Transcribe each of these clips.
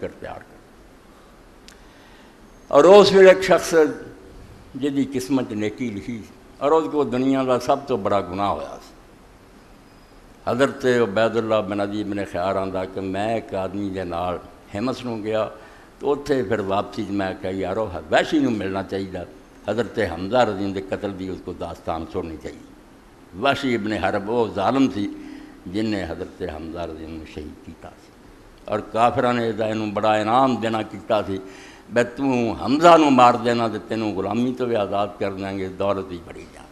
کر تیار کر اور اس ویلے ایک شخص جی قسمت نیکی لکھی اور اس کو دنیا کا سب تو بڑا گناہ ہوا سی۔ حضرت عبید اللہ بن عدی بن خیار آندا کہ میں ایک آدمی دے نال ہمس نوں گیا تو اتنے پھر واپسی میں کہا یارو وحشی نوں ملنا چاہیے، حضرت حمزہ رضی اللہ عنہ قتل دی اس کو داستان سننی چاہیے۔ وحشی ابن حرب وہ ظالم سی جن نے حضرت حمزہ رضی اللہ عنہ شہید کیتا سی اور کافراں نے انہوں بڑا انعام دینا کیتا سی بے توں حمزہ نوں مار دینا تے تینوں غلامی تو بھی آزاد کر دیں گے، دولت بھی بڑی جا۔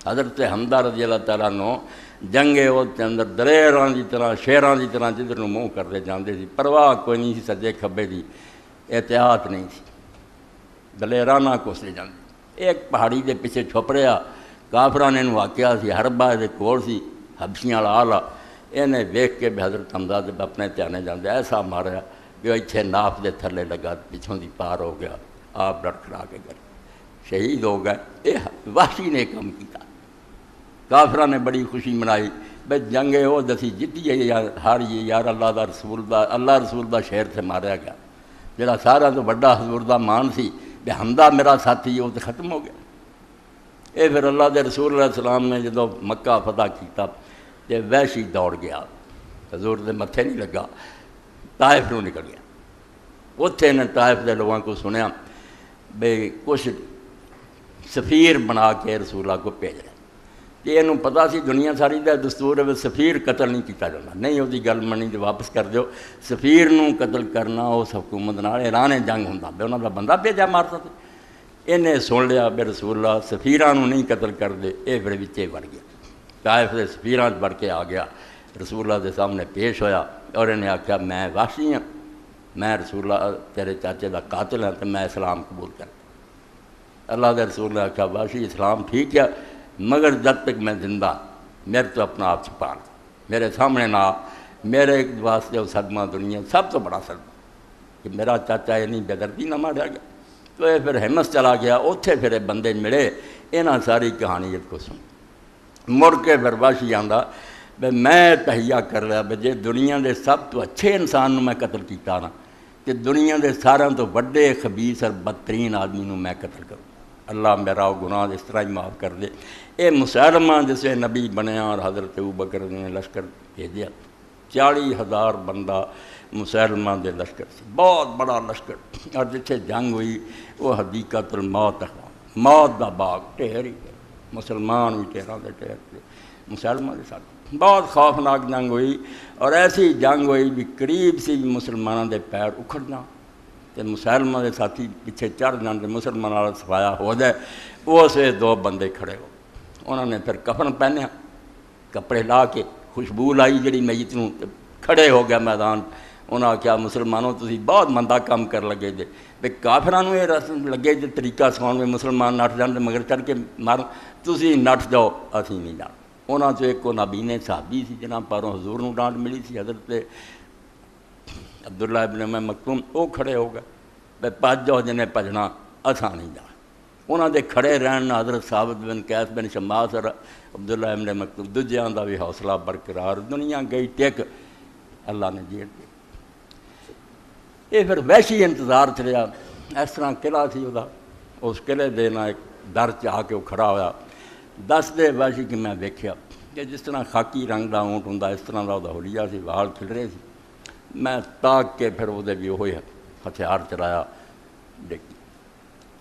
حضرت حمزہ رضی اللہ تعالیٰ نو جنگ عہد کے اندر دلیراں دی طرح شیراں دی طرح جدھر نوں منہ کرتے جاندے سی، پرواہ کوئی نہیں سی سجے کھبے دی، احتیاط نہیں سی، دلیرانہ کوسے جاندے۔ ایک پہاڑی دے پیچھے چھپ رہا، کافراں نے انہوں آکھیا سی حربہ دے کول سی حبشیاں والا آلہ، انہیں ویکھ کے بھی حضرت حمزہ دے اپنے دھیانے جاندے ایسا ماریا کہ اتنے ناف دے تھلے لگا پچھوں دی پار ہو گیا، آپ لڑکھڑا کے گئے شہید ہو گئے۔ یہ وحشی نے کام کیتا۔ کافراں نے بڑی خوشی منائی بھئی جنگ وہ دسی جیتی ہے یا ہاری یار اللہ دا رسول دا شہر سے ماریا گیا، جڑا سارا تو بڑا حضور دا مان سی بے حمزہ میرا ساتھی وہ تو ختم ہو گیا۔ یہ پھر اللہ دے رسول علیہ السلام نے جدو مکہ فتح کیتا تے وحشی دوڑ گیا، حضور دے متھے نہیں لگا، طائف نوں نکل گیا۔ اتنے نے طائف دے لوگوں کو سنیا بھئی کچھ سفیر بنا کے رسولہ کو بھیج رہے، کہ انہوں پتہ سی دنیا ساری دا دستور ہے سفیر قتل نہیں کیتا جاتا، نہیں وہ گل منی تو واپس کر دیو، سفیر نوں قتل کرنا اس حکومت نال اعلان جنگ ہوندا بے انہاں دا بندہ بھیجا مارتا تے انہیں سن لیا بے رسول اللہ سفیراں نوں نہیں قتل کر دے، اے پھر وچے بڑھ گیا، طائف دے سفیراں بڑھ کے آ گیا، رسول اللہ دے سامنے پیش ہویا اور انہیں آکھیا میں وحشی ہوں، میں رسول اللہ تیرے چاچے دا قاتل ہوں تو میں اسلام قبول کر۔ اللہ دے رسول نے آکھیا وحشی اسلام ٹھیک ہے مگر جب تک میں زندہ میرے تو اپنا آپ چھپا لوں، میرے سامنے نہ میرے واسطے وہ صدمہ دنیا سب تو بڑا صدمہ کہ میرا چاچا نہیں بے دردی نہ ماریا گیا۔ تو یہ پھر ہمس چلا گیا، اتنے پھر بندے ملے، انہاں ساری کہانیت کو سن مڑ کے پھر وحشی آندا بے میں تہیا کر رہا بے جے دنیا دے سب تو اچھے انسان نوں میں قتل کیتا نا کہ دنیا دے سارا تو وڈے خبیث اور بدترین آدمی نوں میں قتل کروں، اللہ میرا وہ گناہ اس طرح ہی معاف کر دے۔ اے مسلمہ جسے نبی بنیا اور حضرت ابوبکر نے لشکر بھیجیا، 40,000 بندہ مسلمہ دے لشکر سے، بہت بڑا لشکر، اور جتھے جنگ ہوئی وہ حدیقۃ الموت موت دا باغ، ٹھہر ہی مسلمان بھی ٹھہراں دے ٹھہر تھے مسلمہ دے ساتھ، بہت خوفناک جنگ ہوئی اور ایسی جنگ ہوئی بھی قریب سی مسلمانوں دے پیر اکھڑ جان تے مسلمہ دے ساتھی پیچھے چڑھ جان تے مسلمان والا سفایا ہو جائے، وہ سے دو بندے کھڑے ہو، انہوں نے پھر کفن پہنیا، کپڑے لا کے خوشبو لائی جڑی میت نوں، کھڑے ہو گیا میدان، انہاں کیا مسلمانوں تسی بہت مندہ کام کر لگے جے بے کافراں نوں یہ رسم لگے جے طریقہ سکھاؤن میں مسلمان نٹ جان تے مگر چڑھ کے مارو، تسی نٹ جاؤ اسی نہیں جان۔ انہاں چوں ایک نابینے صحابی سی جنہاں پاروں حضور نوں ڈانٹ ملی سی حضرت عبداللہ ابن ام مکتوم، وہ کھڑے ہو گئے بے پج جاؤ جنہیں پجنا اساں نہیں جان۔ انہاں دے کھڑے رہن حضرت ثابت بن قیس بن شماس اور عبداللہ ابن مکتوم دوجیاں دا بھی حوصلہ برقرار، دنیا گئی ٹک، اللہ نے جیڑ دی۔ یہ پھر وحشی انتظار چ رہا، اس طرح قلعہ سی وہ، اس قلعے دے نہ ایک در چ آ کے وہ کھڑا ہویا، دس دے وحشی کہ میں ویکھیا کہ جس طرح خاکی رنگ دا اونٹ ہوندا اس طرح دا وہ حلیہ سی، وال کھلرے سی، میں تاک کے پھر وہ بھی ہوئے ہتھیار چلایا ڈگی۔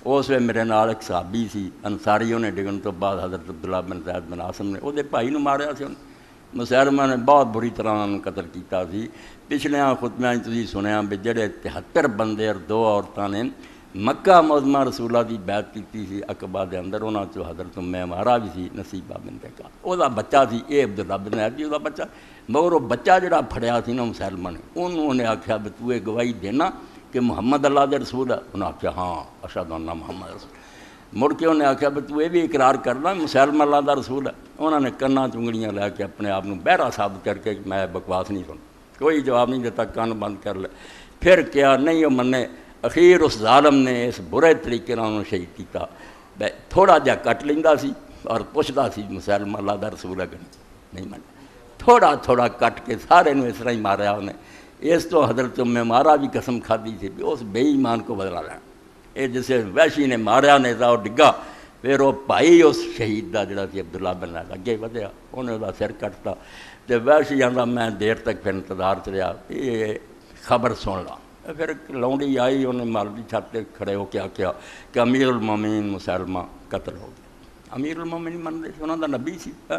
اس وقت میرے نال ایک صحابی سی انصاری، انہیں ڈگن تو بعد حضرت عبداللہ بن زید بن عاصم نے وہ بھائی نوں ماریا سی، مسلمہ نے بہت بری طرح انہوں قتل کیتا سی۔ پچھلے خطبیاں تسی سنیا بھی جڑے 73 بندے اور 2 عورتاں نے مکہ معظمہ رسولہ دی بیعت کیتی سی عقبہ دے اندر، انہاں چوں حضرت ام عمارہ بھی سی نصیبہ بنت کا، وہ دا بچہ سی، اے عبداللہ بن عبی وہ دا بچہ، مگر وہ بچہ جڑا پھڑیا سی نا مسلمہ نے، انہوں نے آکھیا بھی تو یہ گواہی دینا کہ محمد اللہ دے رسول ہے؟ انہوں نے آکھیا ہاں اشہد ان محمد رسول۔ مڑ کے انہیں آکھیا بھی تو یہ بھی اقرار کرنا مسلمہ اللہ دا رسول ہے؟ انہوں نے کناں چنگڑیاں لے کے اپنے آپ نوں بہرا ثابت کر کے میں بکواس نہیں سن، کوئی جواب نہیں دیتا، کان بند کر لے۔ پھر کیا نہیں وہ منے، اخیر اس ظالم نے اس برے طریقے نال انہوں شہید کیتا، تھوڑا جہا کٹ لیندا سی اور پوچھدا سی مسلمہ اللہ دا رسول ہے کہ نہیں، نہیں من، تھوڑا تھوڑا کٹ کے سارے نوں اس طرح ہی ماریا انہیں اس تو حضرت معمارہ بھی قسم کھادی تھی بھی اس بے ایمان کو بدلا لینا. یہ جسے وحشی نے ماریا نیزا اور ڈگا، پھر وہ بھائی اس شہید کا جڑا سی عبداللہ بن اگے ودیا، انہیں وہ سر کٹتا. تو وحشی آندا میں دیر تک پھر انتظار چ رہا یہ خبر سن لا. پھر لونڈی آئی، انہیں مال کی چھت تے کھڑے ہو کے آخیا کہ امیر المومنین مسلمہ قتل ہو گیا. امیر المومنین منتے انہوں کا نبی سی.